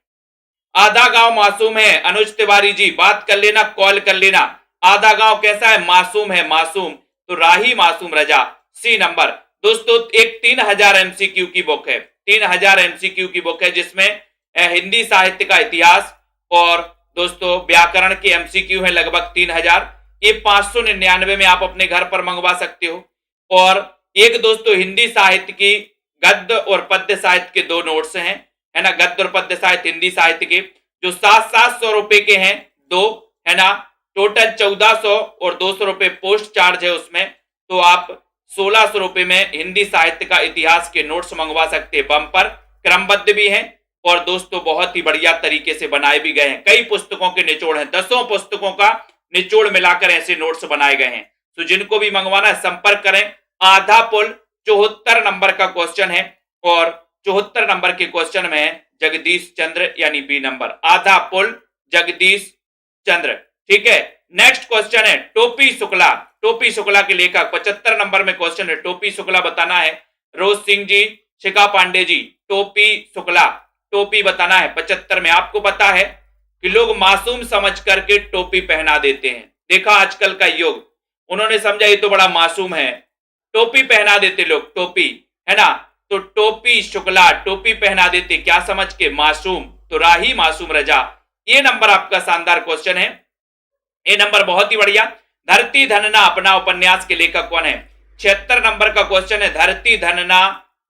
आधा गांव मासूम है। अनुज तिवारी जी बात कर लेना, कॉल कर लेना। आधा गांव कैसा है? मासूम है, मासूम। तो राही मासूम रजा, सी नंबर। दोस्तों एक 3000 एमसीक्यू की बुक है, 3000 एमसीक्यू की बुक है, जिसमें हिंदी साहित्य का इतिहास और दोस्तों व्याकरण के एमसीक्यू है लगभग 3000। ये 599 में आप अपने घर पर मंगवा सकते हो। और एक दोस्तों हिंदी साहित्य की गद्य और पद्य साहित्य के 2 नोट्स हैं, है ना, गद्य और पद्य साहित्य हिंदी साहित्य के, जो 700 रुपए के हैं 2, है ना। टोटल 1400 और 200 रुपए पोस्ट चार्ज है उसमें। तो आप 1600 रुपए में हिंदी साहित्य का इतिहास के नोट्स मंगवा सकते हैं। बम्पर क्रमबद्ध भी हैं और दोस्तों बहुत ही बढ़िया तरीके से बनाए भी गए हैं। कई पुस्तकों के निचोड़ हैं, 10 पुस्तकों का निचोड़ मिलाकर ऐसे नोट्स बनाए गए हैं। तो जिनको भी मंगवाना है संपर्क करें। आधा पुल 74 नंबर का क्वेश्चन है और 74 नंबर के क्वेश्चन में जगदीश चंद्र यानी बी नंबर, आधा पुल जगदीश चंद्र। ठीक है, नेक्स्ट क्वेश्चन है टोपी शुक्ला के लेखक। 75 नंबर में क्वेश्चन है, टोपी शुक्ला बताना है। रोज सिंह जी, शिखा पांडे जी, टोपी शुक्ला, टोपी बताना है। 75 में आपको पता है कि लोग मासूम समझ करके टोपी पहना देते हैं। देखा आजकल का युग, उन्होंने समझा ये तो बड़ा मासूम है, टोपी पहना देते लोग, टोपी, है ना। तो टोपी शुक्ला, टोपी पहना देते क्या समझ के? मासूम। तो राही मासूम रजा, ये नंबर आपका शानदार क्वेश्चन है। ये नंबर बहुत ही बढ़िया। धरती धनना अपना उपन्यास के लेखक कौन है? 76 नंबर का क्वेश्चन है, धरती धनना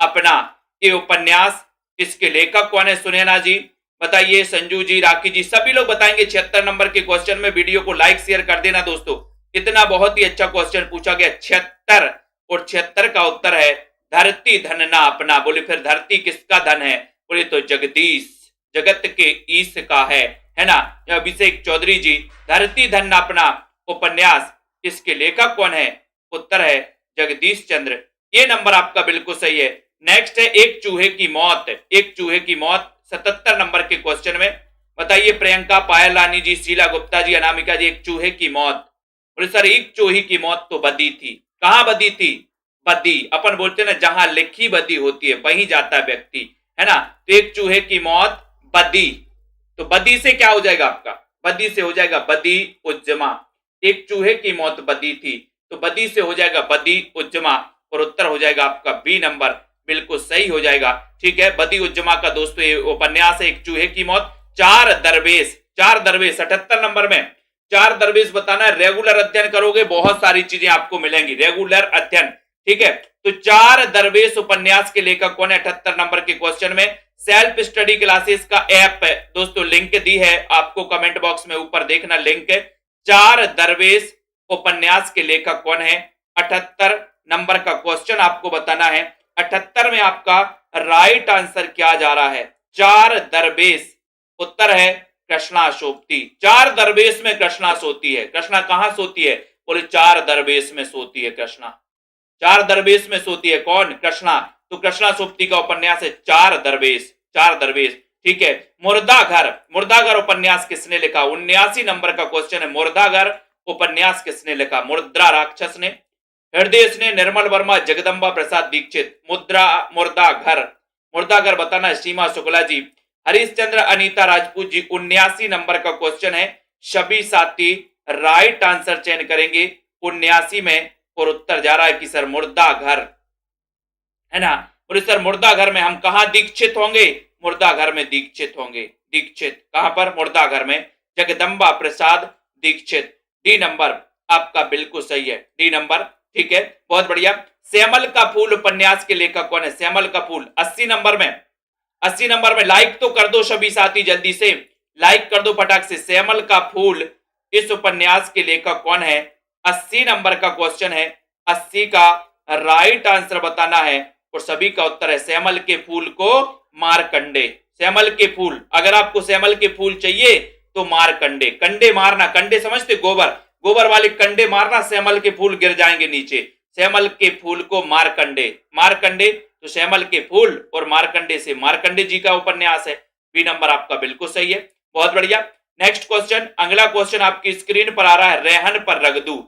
अपना ये उपन्यास, इसके लेखक कौन है? सुनैना जी बताइए, संजू जी, राखी जी, सभी लोग बताएंगे 76 नंबर के क्वेश्चन में। वीडियो को लाइक शेयर कर देना दोस्तों, इतना बहुत ही अच्छा क्वेश्चन पूछा गया 76, और 76 का उत्तर है धरती धनना अपना। बोले फिर धरती किसका धन है? बोले तो जगदीश, जगत के ईश का है ना। अभिषेक चौधरी जी, धरती धनना अपना उपन्यास, इसके लेखक कौन है? उत्तर है जगदीश चंद्र। ये नंबर आपका बिल्कुल सही है। नेक्स्ट है एक चूहे की मौत, एक चूहे की मौत 77 नंबर के क्वेश्चन में। बताइए प्रियंका, पायल रानी जी, शीला गुप्ता जी, अनामिका जी, एक चूहे की मौत। बोले सर एक चूहे की मौत तो बदी थी। कहां बदी थी? बदी अपन बोलते हैं ना, जहां लिखी बदी होती है वहीं जाता है व्यक्ति, है ना। तो एक चूहे की मौत बदी, तो बदी से क्या हो जाएगा आपका? बदी से हो जाएगा बदी उज्जमा। एक चूहे की मौत बदी थी, तो बदी से हो जाएगा बदी उज्जमा, और उत्तर हो जाएगा आपका बी नंबर, बिल्कुल सही हो जाएगा। ठीक है, बदी उज्जमा का दोस्तों ये उपन्यास है, एक चूहे की मौत। चार दरवेश, चार दरवेश 78 नंबर में, चार दरवेश बताना है। रेगुलर अध्ययन करोगे बहुत सारी चीजें आपको मिलेंगी, रेगुलर अध्ययन। ठीक है, तो चार दरवेश उपन्यास के लेखक कौन है? 78 नंबर के क्वेश्चन में। सेल्फ स्टडी क्लासेस का ऐप दोस्तों लिंक दी है आपको कमेंट बॉक्स में, ऊपर देखना लिंक है। चार दरवेश उपन्यास के लेखक कौन है? 78 नंबर का क्वेश्चन आपको बताना है। 78 में आपका राइट आंसर क्या जा रहा है? चार दरवेश, उत्तर है कृष्णा सोपती। चार दरवेश में कृष्णा सोती है। कृष्णा कहां सोती है? बोले चार दरवेश में सोती है कृष्णा। चार दरवेश में सोती है कौन? कृष्णा। तो कृष्णा सोपती का उपन्यास है चार दरवेश, चार दरवेश। ठीक है, मुर्दाघर, मुर्दाघर उपन्यास किसने लिखा? 79 नंबर का क्वेश्चन है, मुर्दाघर उपन्यास किसने लिखा? मुद्रा राक्षस ने, हृदय ने, निर्मल वर्मा, जगदम्बा प्रसाद दीक्षित। मुर्दाघर, मुर्दाघर बताना है सीमा शुक्ला जी, हरिश्चंद्र अनीता राजपूत जी। 79 नंबर का क्वेश्चन है, सभी साथी राइट आंसर चयन करेंगे 79 में, और उत्तर जा रहा है कि सर मुर्दाघर, है ना। और सर मुर्दाघर में हम कहां दीक्षित होंगे? मुर्दाघर में दीक्षित होंगे। दीक्षित कहां पर? मुर्दाघर में, जगदम्बा प्रसाद दीक्षित। डी नंबर आपका बिल्कुल सही है, डी नंबर। ठीक है, बहुत बढ़िया। श्यामल का फूल उपन्यास के लेखक कौन है? श्यामल का फूल 80 नंबर में, 80 नंबर में। लाइक तो कर दो सभी साथी, जल्दी से लाइक कर दो फटाक से। श्यामल का फूल इस उपन्यास के लेखक कौन है? 80 नंबर का क्वेश्चन है, 80 का राइट आंसर बताना है, और सभी का उत्तर है श्यामल के फूल को मारकंडे। श्यामल के फूल, अगर आपको श्यामल के फूल चाहिए तो मारकंडे, कंडे मारना, कंडे समझते? गोबर, गोबर वाले कंडे मारना, श्यामल के फूल गिर जाएंगे नीचे। श्यामल के फूल को मारकंडे, मारकंडे, तो श्यामल के फूल और मारकंडे से मारकंडे जी का उपन्यास है। बी नंबर आपका बिल्कुल सही है, बहुत बढ़िया। नेक्स्ट क्वेश्चन, अगला क्वेश्चन आपकी स्क्रीन पर आ रहा है, रेहन पर रगदू।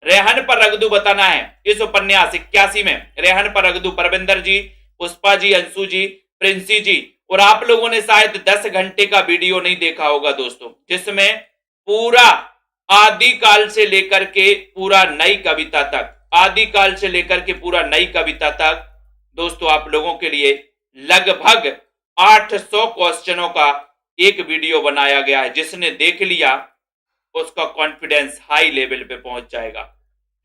रेहन पर रगदू बताना है इस उपन्यास 81 में। रेहन पर रगदू, परविंदर जी, पुष्पा जी, अंशु जी, प्रिंसी जी। और आप लोगों ने शायद 10 घंटे का वीडियो नहीं देखा होगा दोस्तों, जिसमें पूरा आदिकाल से लेकर के पूरा नई कविता तक, आदिकाल से लेकर के पूरा नई कविता तक दोस्तों आप लोगों के लिए लगभग 800 क्वेश्चनों का एक वीडियो बनाया गया है। जिसने देख लिया उसका कॉन्फिडेंस हाई लेवल पे पहुंच जाएगा,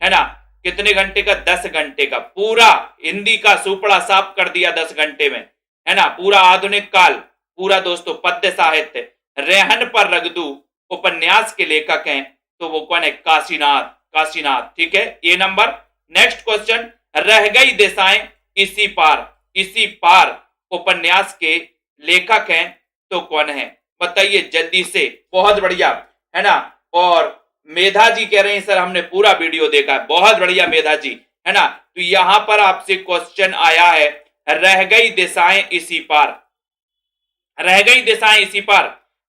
है ना। कितने घंटे का? 10 घंटे का। पूरा हिंदी का सुपड़ा साफ कर दिया 10 घंटे में, है ना। पूरा आधुनिक काल, पूरा दोस्तों पद्य साहित्य। रेहन पर रगदू उपन्यास के लेखक हैं, तो वो कौन है? काशीनाथ, काशीनाथ। ठीक है, ये नंबर। नेक्स्ट क्वेश्चन, रह गई दिशाएं इसी पार, इसी पार उपन्यास के लेखक हैं तो कौन है? बताइए जल्दी से, बहुत बढ़िया, है ना। और मेधा जी कह रहे हैं सर हमने पूरा वीडियो देखा है, बहुत बढ़िया मेधा जी, है ना। तो यहां पर आपसे क्वेश्चन आया है, रह गई दिशाएं इसी पार, रह गई दिशाएं इसी पार।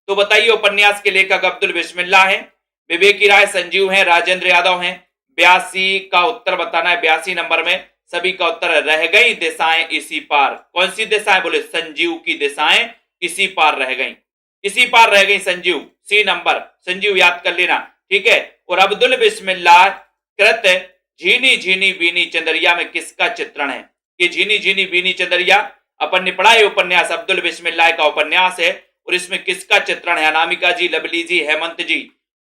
तो बताइए उपन्यास के लेखक अब्दुल बिस्मिल्लाह हैं, विवेकी राय, संजीव हैं, राजेंद्र यादव हैं। 82 का उत्तर बताना है, 82 नंबर में सभी का उत्तर है रह गई दिशाएं इसी पार। कौन सी दिशाएं? बोले संजीव की दिशाएं इसी पार रह गई, इसी पार रह गई संजीव। सी नंबर, संजीव याद कर लेना, ठीक है। और अब्दुल बिस्मिल्लाह कृत झीनी झीनी बीनी चंदरिया में किसका चित्रण है? ये झीनी झीनी बीनी चंदरिया अपन ने पढ़ा है उपन्यास, अब्दुल बिस्मिल्लाह का उपन्यास है, और इसमें किसका चित्रण है? अनामिका जी, लवली जी, हेमंत जी,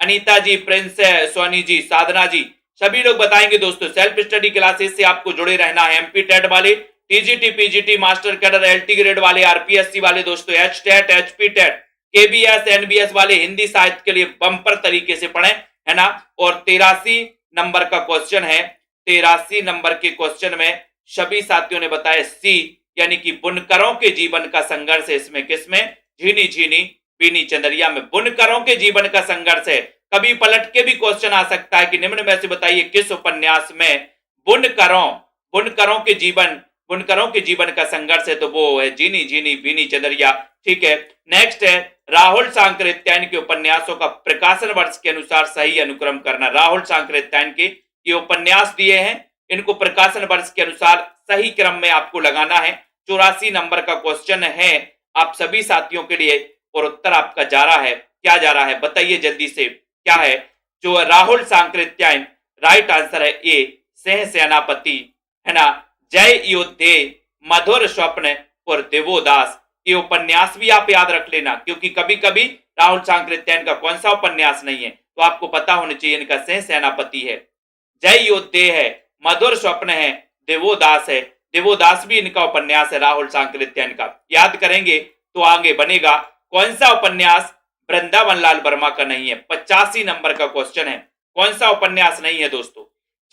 अनीता जी, प्रिंस, सोनी जी, साधना जी, सभी लोग बताएंगे दोस्तों। सेल्फ स्टडी क्लासेस से आपको जुड़े रहना है। एमपी टेट वाले, TGT, PGT, master cadre, LT grade वाले, आरपीएससी वाले दोस्तों, H TET, HP TET, KBS, NBS वाले हिंदी साहित्य के लिए बम्पर तरीके से पढ़ें, है ना। और 83 नंबर का क्वेश्चन है। 83 नंबर के क्वेश्चन में सभी साथियों ने बताया सी, यानी कि बुनकरों के जीवन का संघर्ष है। इसमें किसमें? झीनी झीनी बीनी चंदरिया में बुनकरों के जीवन का संघर्ष है। कभी पलट के भी क्वेश्चन आ सकता है कि निम्न में से बताइए किस उपन्यास में बुनकरों के जीवन का संघर्ष है, तो वो है झीनी झीनी बीनी चंदरिया। ठीक है। नेक्स्ट है राहुल सांकृत्यायन के उपन्यासों का प्रकाशन वर्ष के अनुसार सही अनुक्रम करना। राहुल सांकृत्यायन के ये उपन्यास दिए हैं, इनको प्रकाशन वर्ष के अनुसार सही क्रम में आपको लगाना है। 84 नंबर का क्वेश्चन है आप सभी साथियों के लिए, और उत्तर आपका जा रहा है, क्या जा रहा है बताइए जल्दी से, क्या है? जो राहुल सांकृत्यायन, राइट आंसर है ए, सह सेनापति, है ना। जय योद्धे, मधुर स्वप्न और देवोदास, ये उपन्यास भी आप याद रख लेना, क्योंकि कभी कभी राहुल सांकृत्यायन का कौन सा उपन्यास नहीं है, तो आपको पता होना चाहिए इनका सह सेनापति है, जय योद्धे है, मधुर स्वप्न है, देवोदास है। देवोदास भी इनका उपन्यास है राहुल सांकृत्यायन का। याद करेंगे तो आगे बनेगा। कौन सा उपन्यास वृंदावन लाल वर्मा का नहीं है? 85 नंबर का क्वेश्चन है, कौन सा उपन्यास नहीं है दोस्तों?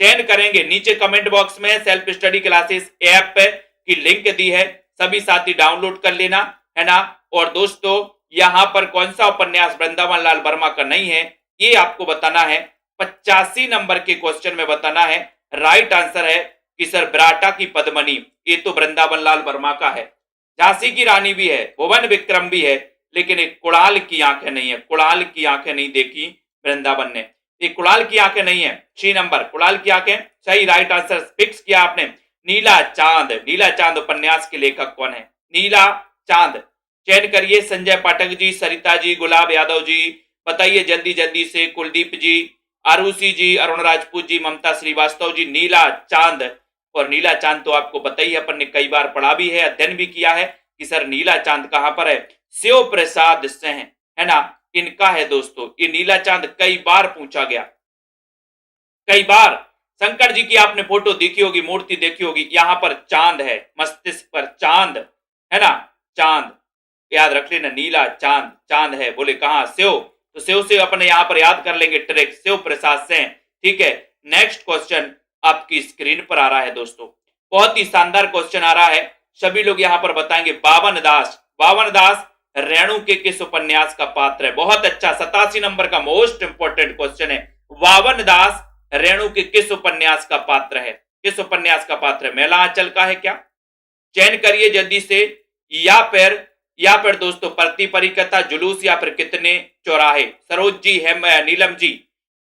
चयन करेंगे। नीचे कमेंट बॉक्स में सेल्फ स्टडी क्लासेस ऐप की लिंक दी है, सभी साथी डाउनलोड कर लेना, है ना। और दोस्तों यहां पर कौन सा उपन्यास वृंदावन लाल वर्मा का नहीं है, ये आपको बताना है। 85 नंबर के क्वेश्चन में बताना है। राइट आंसर है कि सर बराटा की पद्मनी, ये तो वृंदावन लाल वर्मा का है। झांसी की रानी भी है, भुवन विक्रम भी है, लेकिन एक कुणाल की आंखें नहीं है। कुणाल की आंखें नहीं देखी वृंदावन ने, एक कुणाल की आंखें नहीं है। 6 नंबर कुणाल की आंखें सही, राइट आंसर फिक्स किया आपने। नीला चांद, नीला चांद उपन्यास के लेखक कौन है? नीला चांद। चयन करिए। संजय पाठक जी, सरिता जी, गुलाब यादव जी, बताइए जल्दी जल्दी से। कुलदीप जी, आरुषि जी, अरुण राजपूत जी, ममता श्रीवास्तव जी, नीला चांद। और नीला चांद तो आपको पता ही है, अपन ने कई बार पढ़ा भी है, अध्ययन भी किया है कि सर नीला चांद कहां पर है। शिव प्रसाद सिंह, है ना, इनका है दोस्तों। ये नीला चांद कई बार पूछा गया, कई बार। शंकर जी की आपने फोटो देखी होगी, मूर्ति देखी होगी, यहां पर चांद है, मस्तिष्क पर चांद, है ना, चांद। याद रख लेना, नीला चांद, चांद है। बोले कहां? शिव, तो शिव से अपने यहां पर याद कर लेंगे ट्रिक, शिव प्रसाद सिंह। ठीक है। नेक्स्ट क्वेश्चन आपकी स्क्रीन पर आ रहा है दोस्तों, बहुत ही शानदार क्वेश्चन आ रहा है, सभी लोग यहां पर बताएंगे। बावन दास, बावन दास रेणु के किस उपन्यास का पात्र है? बहुत अच्छा, 87 नंबर का मोस्ट इंपोर्टेंट क्वेश्चन है। बावन दास रेणु के किस उपन्यास का पात्र है? किस उपन्यास का पात्र है? मेला आंचल का है क्या? चयन करिए जल्दी से। या फिर दोस्तों प्रति परिकथा, जुलूस, या फिर कितने चौराहे। सरोज जी, हेम, नीलम जी,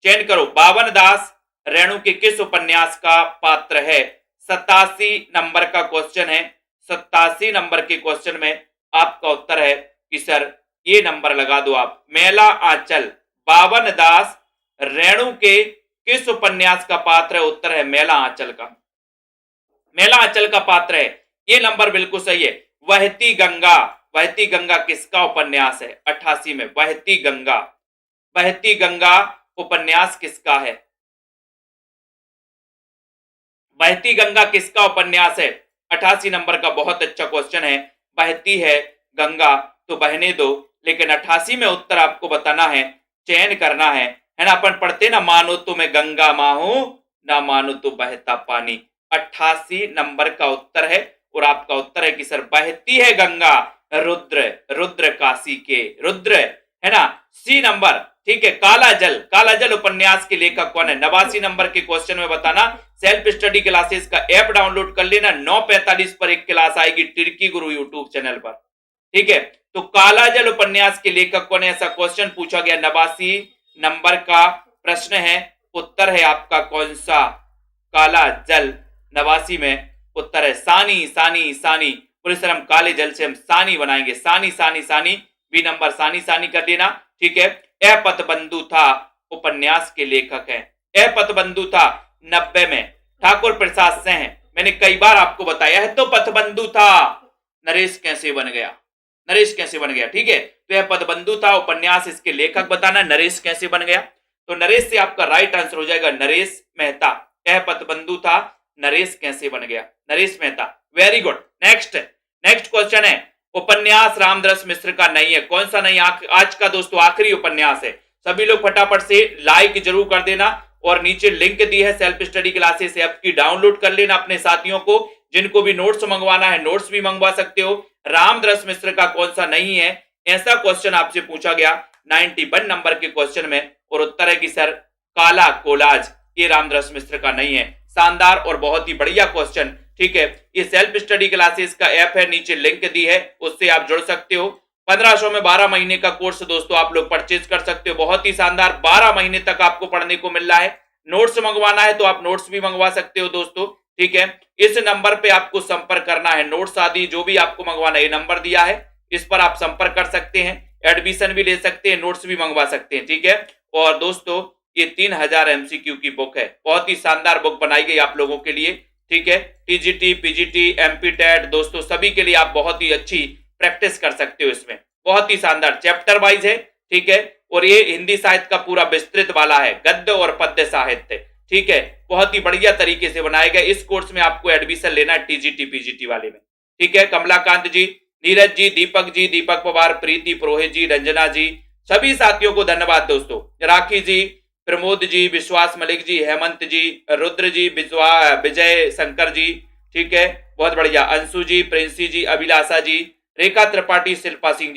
चयन करो। बावन दास रेणु के किस उपन्यास का पात्र है? 87 नंबर का क्वेश्चन है। 87 नंबर के क्वेश्चन में आपका उत्तर है कि सर ये नंबर लगा दो आप, मेला आंचल। बावन दास रेणु के किस उपन्यास का पात्र है? उत्तर है मेला आंचल का, मेला आंचल का पात्र है। ये नंबर बिल्कुल सही है। वहती गंगा, वहती गंगा किसका उपन्यास है? 88 में वहती गंगा, बहती गंगा उपन्यास किसका है? बहती गंगा किसका उपन्यास है? 88 नंबर का बहुत अच्छा क्वेश्चन है। बहती है गंगा तो बहने दो, लेकिन 88 में उत्तर आपको बताना है, चयन करना है ना। अपन पढ़ते ना, मानो तो मैं गंगा मां हूं, ना मानो तो बहता पानी। 88 नंबर का उत्तर है, और आपका उत्तर है कि सर बहती है गंगा, रुद्र, रुद्र काशी के रुद्र, है ना। सी नंबर, ठीक है। काला जल, काला जल उपन्यास के लेखक कौन है? 89 नंबर के क्वेश्चन में बताना। सेल्फ स्टडी क्लासेस का ऐप डाउनलोड कर लेना, 9:45 पर एक क्लास आएगी टिर्की गुरु यूट्यूब चैनल पर, ठीक है। तो काला जल उपन्यास के लेखक कौन है, ऐसा क्वेश्चन पूछा गया। 89 नंबर का प्रश्न है, उत्तर है आपका कौन सा? काला जल। 89 में उत्तर है सानी, सानी, सानी। परिश्रम काले जल से हम सानी बनाएंगे, सानी, सानी, सानी। बी नंबर सानी, सानी कर देना, ठीक है। ए पतबंधु था उपन्यास के लेखक हैं। ए पतबंधु था 90 में ठाकुर प्रसाद सिंह। मैंने कई बार आपको बताया है, तो पतबंधु था। नरेश कैसे बन गया? नरेश कैसे बन गया? ठीक है। तो यह पतबंधु था उपन्यास, इसके लेखक बताना, नरेश कैसे बन गया। तो नरेश से आपका राइट आंसर हो जाएगा नरेश मेहता। यह पतबंधु था, नरेश कैसे बन गया, Naresh Mehta. Very good. Next question है, उपन्यास रामदरस मिश्र का नहीं है, कौन सा नहीं? आज का दोस्तों आखिरी उपन्यास है। सभी लोग फटाफट से लाइक जरूर कर देना और नीचे लिंक दी है सेल्फ स्टडी क्लासेस ऐप की, डाउनलोड कर लेना अपने साथियों को। जिनको भी नोट्स मंगवाना है नोट्स भी मंगवा सकते हो। रामदरस मिश्र का कौन सा नहीं है, ऐसा क्वेश्चन आपसे पूछा गया 91 नंबर के क्वेश्चन में, और उत्तर है कि सर काला कोलाज ये रामदरस मिश्र का नहीं है। शानदार और बहुत ही बढ़िया क्वेश्चन। ठीक है, ये सेल्फ स्टडी क्लासेस का ऐप है, नीचे लिंक दी है, उससे आप जुड़ सकते हो। 1500 में 12 महीने का कोर्स दोस्तों आप लोग परचेज कर सकते हो। बहुत ही शानदार, 12 महीने तक आपको पढ़ने को मिल रहा है। नोट्स मंगवाना है तो आप नोट्स भी मंगवा सकते हो दोस्तों। ठीक है, इस नंबर पे आपको संपर्क करना है, नोट्स आदि जो भी आपको मंगवाना है, ये नंबर दिया है, इस पर आप संपर्क कर सकते हैं, एडमिशन भी ले सकते हैं, नोट्स भी मंगवा सकते हैं। ठीक है, और दोस्तों ये 3000 एमसीक्यू की बुक है, बहुत ही शानदार बुक बनाई गई आप लोगों के लिए। ठीक है, टीजीटी, पीजीटी, एमपी टेट दोस्तों सभी के लिए आप बहुत ही अच्छी प्रैक्टिस कर सकते हो इसमें। बहुत ही शानदार चैप्टर वाइज है। ठीक है, और ये हिंदी साहित्य का पूरा विस्तृत वाला है, गद्य और पद्य साहित्य। ठीक है, बहुत ही बढ़िया तरीके से बनाया गया। इस कोर्स में आपको एडमिशन लेना है टीजीटी पीजीटी वाले में। ठीक है, कमलाकांत जी, नीरज जी, दीपक पवार, प्रीति पुरोहित जी, रंजना जी, सभी साथियों को धन्यवाद दोस्तों। राखी जी, प्रमोद जी, विश्वास मलिक जी, हेमंत जी, रुद्र जी, विजय शंकर जी, ठीक है, बहुत बढ़िया, अंशु जी, प्रिंसी जी, अभिलाषा जी, रेखा त्रिपाठी, शिल्पा सिंह जी,